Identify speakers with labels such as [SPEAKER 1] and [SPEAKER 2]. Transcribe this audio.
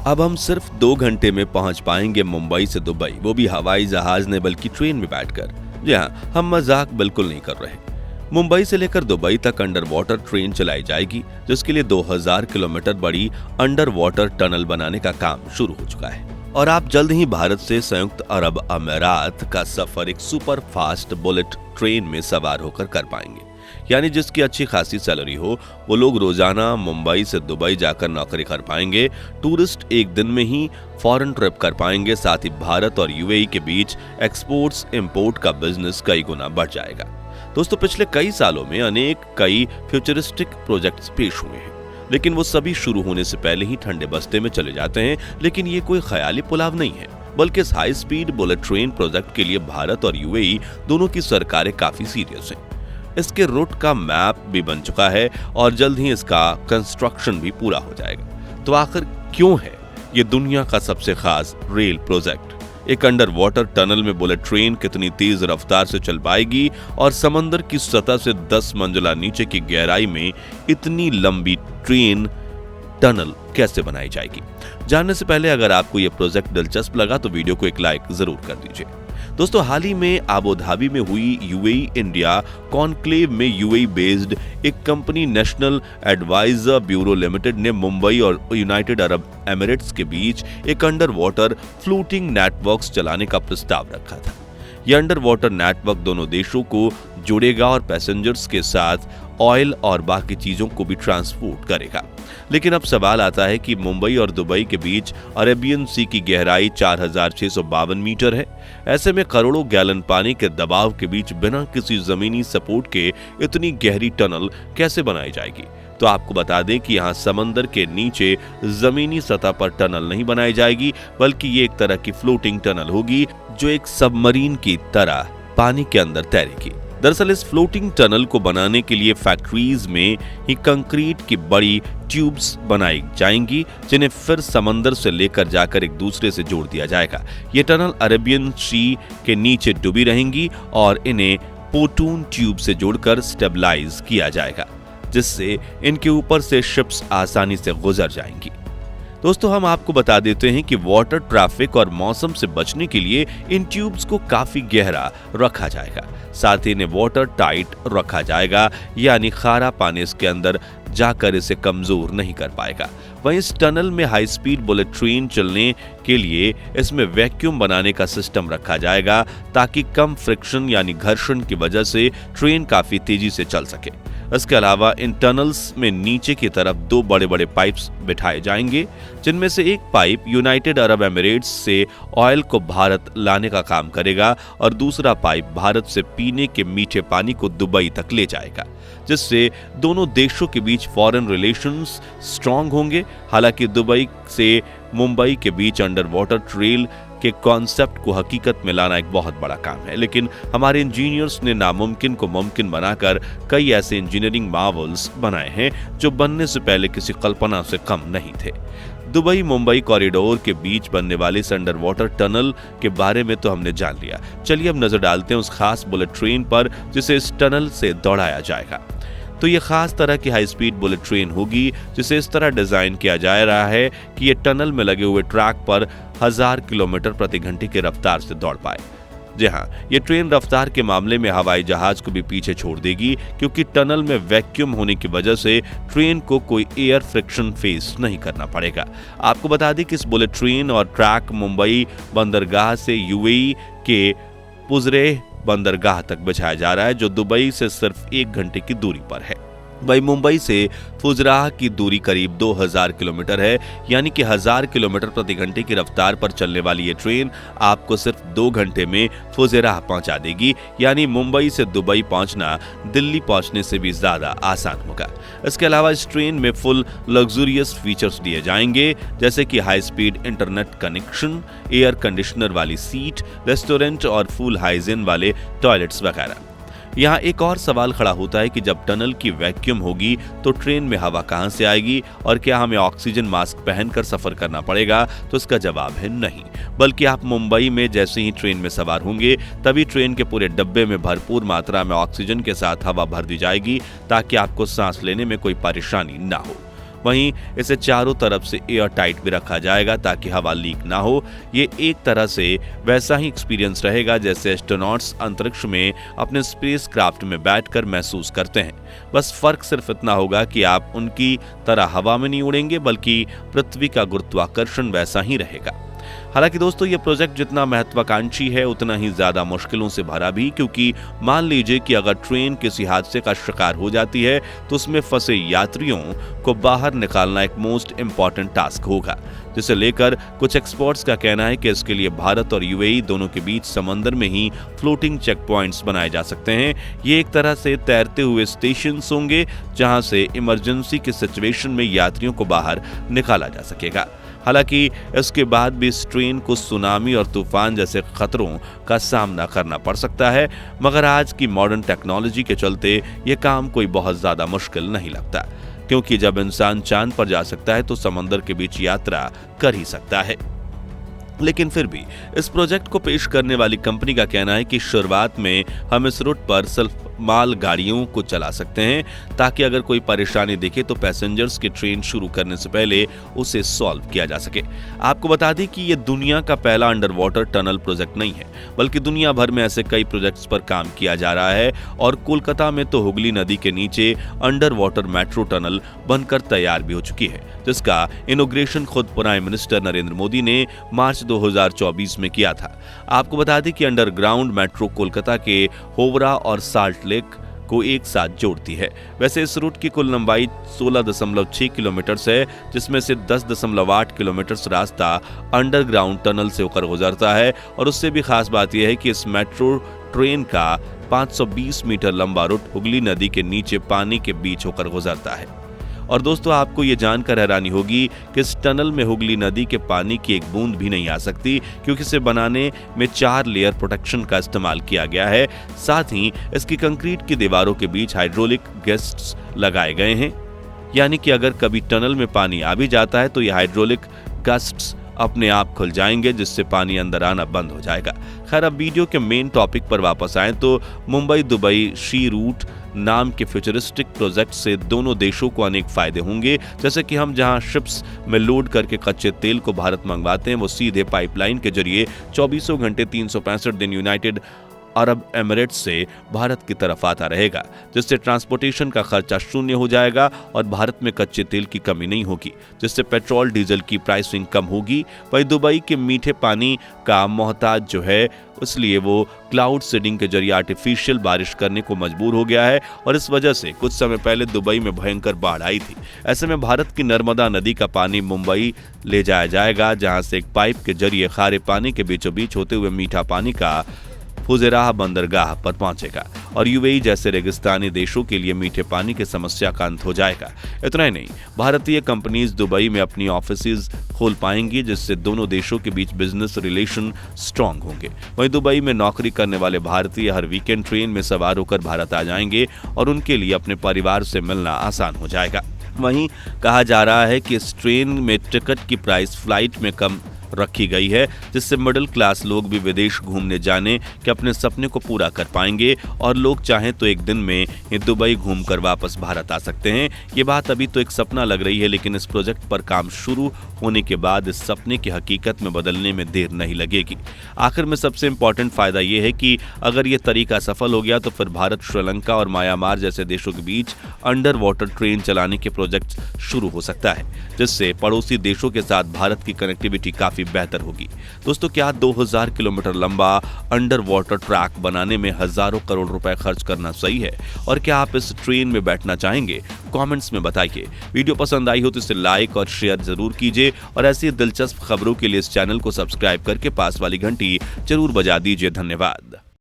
[SPEAKER 1] अब हम सिर्फ 2 घंटे में पहुंच पाएंगे मुंबई से दुबई, वो भी हवाई जहाज ने बल्कि ट्रेन में बैठकर। जी हाँ, हम मजाक बिल्कुल नहीं कर रहे। मुंबई से लेकर दुबई तक अंडर वाटर ट्रेन चलाई जाएगी, जिसके लिए 2000 किलोमीटर बड़ी अंडर वाटर टनल बनाने का काम शुरू हो चुका है। और आप जल्द ही भारत से संयुक्त अरब अमीरात का सफर एक सुपर फास्ट बुलेट ट्रेन में सवार होकर कर पाएंगे। यानी जिसकी अच्छी खासी सैलरी हो, वो लोग रोजाना मुंबई से दुबई जाकर नौकरी कर पाएंगे। टूरिस्ट एक दिन में ही फॉरेन ट्रिप कर पाएंगे। साथ ही भारत और यूएई के बीच एक्सपोर्ट्स इंपोर्ट का बिजनेस कई गुना बढ़ जाएगा। दोस्तों, पिछले कई सालों में कई फ्यूचरिस्टिक प्रोजेक्ट्स पेश हुए हैं, लेकिन वो सभी शुरू होने से पहले ही ठंडे बस्ते में चले जाते हैं। लेकिन ये कोई ख्याली पुलाव नहीं है, बल्कि इस high speed bullet train project के लिए भारत और यूएई दोनों की सरकारें काफी सीरियस हैं। इसके रूट का मैप भी बन चुका है और जल्द ही इसका कंस्ट्रक्शन भी पूरा हो जाएगा। तो आखिर क्यों है ये दुनिया का सबसे खास रेल प्रोजेक्ट? एक अंडर वाटर टनल में बुलेट ट्रेन कितनी तेज रफ्तार से चल पाएगी और समंदर की सतह से 10 मंजिला नीचे की गहराई में इतनी लंबी ट्रेन टनल कैसे बनाई जाएगी? जानने से पहले अगर आपको यह प्रोजेक्ट दिलचस्प लगा तो वीडियो को एक लाइक जरूर कर दीजिए। दोस्तों, हाल ही में अबू धाबी में हुई यूएई इंडिया कॉन्क्लेव में यूएई बेस्ड एक company national advisor bureau limited ने मुंबई और यूनाइटेड अरब एमिरेट्स के बीच एक अंडर वाटर फ्लोटिंग नेटवर्क चलाने का प्रस्ताव रखा था। यह अंडर वाटर नेटवर्क दोनों देशों को जोड़ेगा और पैसेंजर्स के साथ ऑयल और बाकी चीजों को भी ट्रांसपोर्ट करेगा। लेकिन अब सवाल आता है कि मुंबई और दुबई के बीच अरेबियन सी की गहराई 4652 मीटर है। ऐसे में करोड़ों गैलन पानी के दबाव के बीच बिना किसी जमीनी सपोर्ट के इतनी गहरी टनल कैसे बनाई जाएगी? तो आपको बता दें कि यहाँ समंदर के नीचे जमीनी सतह पर टनल नहीं बनाई जाएगी, बल्कि ये एक तरह की फ्लोटिंग टनल होगी जो एक सबमरीन की तरह पानी के अंदर तैरेगी। दरअसल इस फ्लोटिंग टनल को बनाने के लिए फैक्ट्रीज में ही कंक्रीट की बड़ी ट्यूब्स बनाई जाएंगी, जिन्हें फिर समंदर से लेकर जाकर एक दूसरे से जोड़ दिया जाएगा। ये टनल अरेबियन सी के नीचे डूबी रहेंगी और इन्हें पोटून ट्यूब से जोड़कर स्टेबलाइज किया जाएगा, जिससे इनके ऊपर से शिप्स आसानी से गुजर जाएंगी। दोस्तों, हम आपको बता देते हैं कि वाटर ट्रैफिक और मौसम से बचने के लिए इन ट्यूब्स को काफी गहरा रखा जाएगा। साथ ही इन्हें वाटर टाइट रखा जाएगा, यानी खारा पानी इसके अंदर जाकर इसे कमजोर नहीं कर पाएगा। वहीं इस टनल में हाई स्पीड बुलेट ट्रेन चलने के लिए इसमें वैक्यूम बनाने का सिस्टम रखा जाएगा, ताकि कम फ्रिक्शन यानी घर्षण की वजह से ट्रेन काफी तेजी से चल सके। इसके अलावा इन टनल्स में नीचे की तरफ 2 बड़े बड़े पाइप्स बिठाए जाएंगे, जिनमें से एक पाइप यूनाइटेड अरब एमिरेट्स से ऑयल को भारत लाने का काम करेगा और दूसरा पाइप भारत से पीने के मीठे पानी को दुबई तक ले जाएगा, जिससे दोनों देशों के बीच फॉरेन रिलेशंस स्ट्रांग होंगे। हालांकि दुबई से मुंबई के बीच अंडर वाटर ट्रेल के कॉन्सेप्ट को हकीकत में लाना एक बहुत बड़ा काम है, लेकिन हमारे इंजीनियर्स ने नामुमकिन को मुमकिन बनाकर कई ऐसे इंजीनियरिंग मार्वल्स बनाए हैं जो बनने से पहले किसी कल्पना से कम नहीं थे। दुबई मुंबई कॉरिडोर के बीच बनने वाली इस अंडर वाटर टनल के बारे में तो हमने जान लिया। चलिए अब नजर डालते हैं उस खास बुलेट ट्रेन पर जिसे इस टनल से दौड़ाया जाएगा। तो ये खास तरह की हाई स्पीड बुलेट ट्रेन होगी, जिसे इस तरह डिजाइन किया जा रहा है कि ये टनल में लगे हुए ट्रैक पर 1000 किलोमीटर प्रति घंटे की रफ्तार से दौड़ पाए। जी हाँ, ये ट्रेन रफ्तार के मामले में हवाई जहाज को भी पीछे छोड़ देगी, क्योंकि टनल में वैक्यूम होने की वजह से ट्रेन को कोई एयर फ्रिक्शन फेस नहीं करना पड़ेगा। आपको बता दें कि इस बुलेट ट्रेन और ट्रैक मुंबई बंदरगाह से यूएई के पुजरेह बंदरगाह तक बिछाया जा रहा है, जो दुबई से सिर्फ 1 घंटे की दूरी पर है। वही मुंबई से फुजराह की दूरी करीब 2000 किलोमीटर है, यानी कि 1000 किलोमीटर प्रति घंटे की रफ्तार पर चलने वाली ये ट्रेन आपको सिर्फ 2 घंटे में फुजराह पहुंचा देगी। यानी मुंबई से दुबई पहुंचना दिल्ली पहुंचने से भी ज्यादा आसान होगा। इसके अलावा इस ट्रेन में फुल लग्जूरियस फीचर्स दिए जाएंगे, जैसे कि high speed internet connection, air conditioner वाली सीट, रेस्टोरेंट और फुल हाइजीन वाले टॉयलेट्स वगैरह। यहाँ एक और सवाल खड़ा होता है कि जब टनल की वैक्यूम होगी तो ट्रेन में हवा कहां से आएगी और क्या हमें ऑक्सीजन मास्क पहनकर सफर करना पड़ेगा? तो इसका जवाब है नहीं, बल्कि आप मुंबई में जैसे ही ट्रेन में सवार होंगे तभी ट्रेन के पूरे डब्बे में भरपूर मात्रा में ऑक्सीजन के साथ हवा भर दी जाएगी, ताकि आपको सांस लेने में कोई परेशानी ना हो। वहीं इसे चारों तरफ से एयर टाइट भी रखा जाएगा ताकि हवा लीक ना हो। ये एक तरह से वैसा ही एक्सपीरियंस रहेगा जैसे एस्ट्रोनॉट्स अंतरिक्ष में अपने स्पेस क्राफ्ट में बैठकर महसूस करते हैं। बस फर्क सिर्फ इतना होगा कि आप उनकी तरह हवा में नहीं उड़ेंगे, बल्कि पृथ्वी का गुरुत्वाकर्षण वैसा ही रहेगा। हालांकि दोस्तों, ये प्रोजेक्ट जितना महत्वाकांक्षी है उतना ही ज्यादा मुश्किलों से भरा भी, क्योंकि मान लीजिए कि अगर ट्रेन किसी हादसे का शिकार हो जाती है तो उसमें फंसे यात्रियों को बाहर निकालना एक मोस्ट इंपॉर्टेंट टास्क होगा, जिसे लेकर कुछ एक्सपर्ट्स का कहना है कि इसके लिए भारत और यूएई दोनों के बीच समंदर में ही फ्लोटिंग चेक पॉइंट्स बनाए जा सकते हैं। ये एक तरह से तैरते हुए स्टेशन होंगे जहां से इमरजेंसी के सिचुएशन में यात्रियों को बाहर निकाला जा सकेगा। हालांकि इसके बाद भी इस ट्रेन को सुनामी और तूफान जैसे खतरों का सामना करना पड़ सकता है, मगर आज की मॉडर्न टेक्नोलॉजी के चलते ये काम कोई बहुत ज्यादा मुश्किल नहीं लगता, क्योंकि जब इंसान चांद पर जा सकता है तो समंदर के बीच यात्रा कर ही सकता है। लेकिन फिर भी इस प्रोजेक्ट को पेश करने वाली कंपनी का कहना है कि शुरुआत में हम इस रूट पर सिर्फ माल गाड़ियों को चला सकते हैं, ताकि अगर कोई परेशानी दिखे तो पैसेंजर्स की ट्रेन शुरू करने से पहले उसे सॉल्व किया जा सके। आपको बता दें कि ये दुनिया का पहला अंडर वाटर टनल प्रोजेक्ट नहीं है, बल्कि दुनिया भर में ऐसे कई प्रोजेक्ट्स पर काम किया जा रहा है और कोलकाता में तो हुगली नदी के नीचे अंडर वाटर मेट्रो टनल बनकर तैयार भी हो चुकी है, जिसका इनॉग्रेशन खुद प्राइम मिनिस्टर नरेंद्र मोदी ने मार्च 2024 में किया था। आपको बता दें कि अंडरग्राउंड मेट्रो कोलकाता के होवरा और साल्ट लेक को एक साथ जोड़ती है। वैसे इस रूट की कुल लंबाई 16.6 किलोमीटर है, जिसमें से 10.8 किलोमीटर रास्ता अंडरग्राउंड टनल से होकर गुजरता है। और उससे भी खास बात यह है कि इस मेट्रो ट्रेन का 520 मीटर लंबा रूट हुगली नदी के नीचे पानी के बीच होकर गुजरता है। और दोस्तों, आपको ये जानकर हैरानी होगी कि इस टनल में हुगली नदी के पानी की एक बूंद भी नहीं आ सकती, क्योंकि इसे बनाने में 4 लेयर प्रोटेक्शन का इस्तेमाल किया गया है। साथ ही इसकी कंक्रीट की दीवारों के बीच हाइड्रोलिक गेट्स लगाए गए हैं, यानी कि अगर कभी टनल में पानी आ भी जाता है तो ये हाइड्रोलिक गस्ट्स अपने आप खुल जाएंगे, जिससे पानी अंदर आना बंद हो जाएगा। खैर, अब वीडियो के मेन टॉपिक पर वापस आएं तो मुंबई दुबई शी रूट नाम के फ्यूचरिस्टिक प्रोजेक्ट से दोनों देशों को अनेक फायदे होंगे। जैसे कि हम जहां शिप्स में लोड करके कच्चे तेल को भारत मंगवाते हैं, वो सीधे पाइपलाइन के जरिए 24 घंटे 365 दिन यूनाइटेड अरब एमिरेट्स से भारत की तरफ आता रहेगा, जिससे ट्रांसपोर्टेशन का खर्चा शून्य हो जाएगा और भारत में कच्चे तेल की कमी नहीं होगी, जिससे पेट्रोल डीजल की प्राइसिंग कम होगी। वहीं दुबई के मीठे पानी का मोहताज जो है, इसलिए वो क्लाउड सीडिंग के जरिए आर्टिफिशियल बारिश करने को मजबूर हो गया है और इस वजह से कुछ समय पहले दुबई में भयंकर बाढ़ आई थी। ऐसे में भारत की नर्मदा नदी का पानी मुंबई ले जाया जाएगा, जहां से एक पाइप के जरिए खारे पानी के बीचों बीच होते हुए मीठा पानी का फुजेराह बंदरगाह पर पहुंचेगा और यूएई जैसे रेगिस्तानी देशों के लिए मीठे पानी की समस्या का अंत हो जाएगा। इतना ही नहीं, भारतीय कंपनीज दुबई में अपनी ऑफिसेज खोल पाएंगी, जिससे दोनों देशों के बीच बिजनेस रिलेशन स्ट्रांग होंगे। वहीं दुबई में नौकरी करने वाले भारतीय हर वीकेंड ट्रेन में सवार होकर भारत आ जाएंगे और उनके लिए अपने परिवार से मिलना आसान हो जाएगा। वहीं कहा जा रहा है कि इस ट्रेन में टिकट की प्राइस फ्लाइट में कम रखी गई है, जिससे मिडिल क्लास लोग भी विदेश घूमने जाने के अपने सपने को पूरा कर पाएंगे और लोग चाहें तो एक दिन में ही दुबई घूमकर वापस भारत आ सकते हैं। ये बात अभी तो एक सपना लग रही है, लेकिन इस प्रोजेक्ट पर काम शुरू होने के बाद इस सपने की हकीकत में बदलने में देर नहीं लगेगी। आखिर में सबसे इंपॉर्टेंट फायदा यह है कि अगर ये तरीका सफल हो गया तो फिर भारत, श्रीलंका और म्यांमार जैसे देशों के बीच अंडर वाटर ट्रेन चलाने के प्रोजेक्ट शुरू हो सकता है, जिससे पड़ोसी देशों के साथ भारत की कनेक्टिविटी काफी बेहतर होगी। दोस्तों, क्या 2000 किलोमीटर लंबा अंडर वाटर ट्रैक बनाने में हजारों करोड़ रुपए खर्च करना सही है? और क्या आप इस ट्रेन में बैठना चाहेंगे? कमेंट्स में बताइए। वीडियो पसंद आई हो तो इसे लाइक और शेयर जरूर कीजिए और ऐसी दिलचस्प खबरों के लिए इस चैनल को सब्सक्राइब करके पास वाली घंटी जरूर बजा दीजिए। धन्यवाद।